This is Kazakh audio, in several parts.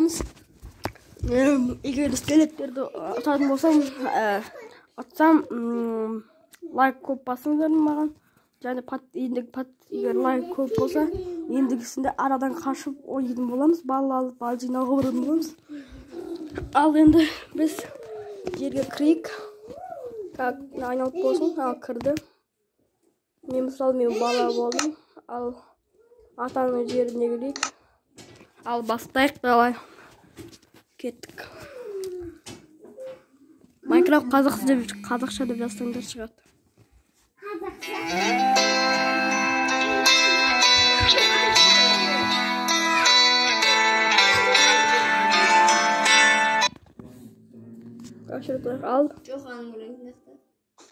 аламыз. Егер скелеттерді ататын болсам, атсам, лайк көп басыңыздар маған. Және егер лайк көп болса, ендігісінде арадан қашып ойнайтын боламыз, бал алып, бал жинауға баратын боламыз. Ал енді біз жерге кірейік. Айналып болсын, ал кірді. Мен бала болдым, ал атаның жеріне келейік. Ал бастайық, давай. Кеттік. Майнкрафт қазақша деп жазсаңдар шығады. Kaçırdık, al. Çok hanım rengi.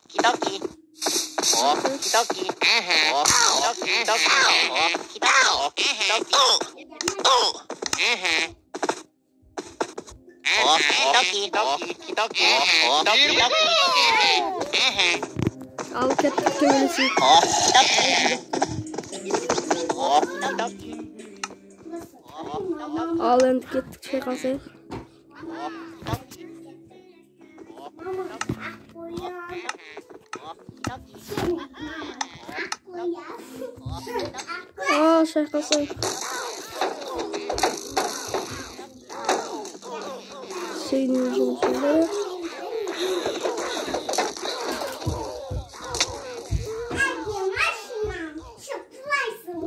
Kidoki. Kidoki. Al kettik tüylüsü. Al endi kettik şey kalsayıq. Şey kalsayıq. Şeyin ucunda.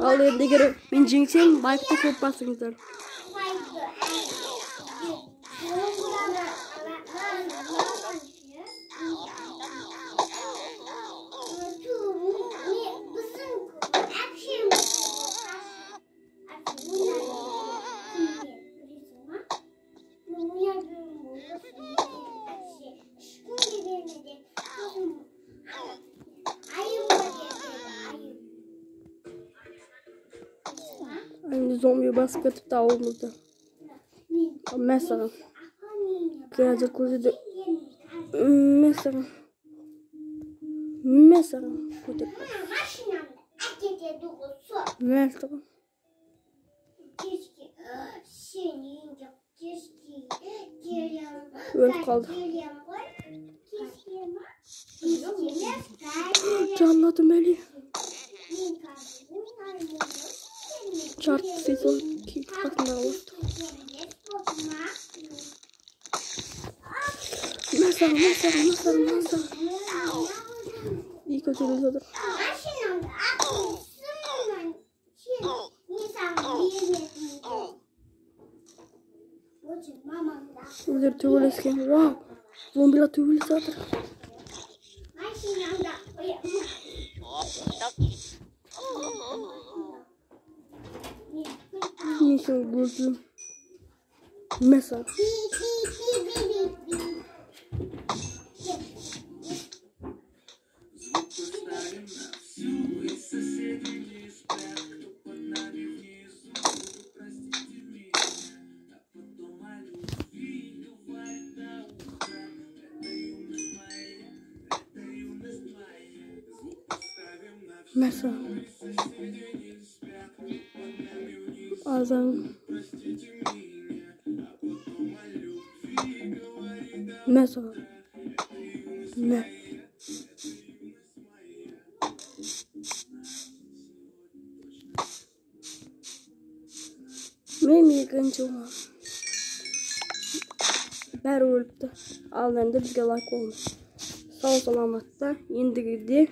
Al endi егер мен жеңсем, лайкты көп басыңыздар. Zombi basıp yatıp da olmadı. Mesela. Gelecek kuzide. Mesela. Mesela. Öyle kaldı. Canladım beni. Çarptı ses o ki katında oldu. Mesela. İyi kötülüğü olur. Ular tüvülesken. Wow. Zombiler tüvülesi atır. Nişan gözlüm. Mesela. Mesela. Azam. Mesela. Ne? Benim yıkıncı olan. Bәрі өліпті. Ал енді бізге лайк болмыз. Сау саламатта. Ендігіде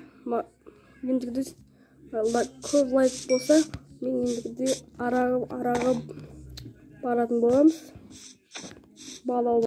көп лайк болса, мен ендігіде араға баратын боламыз. Бала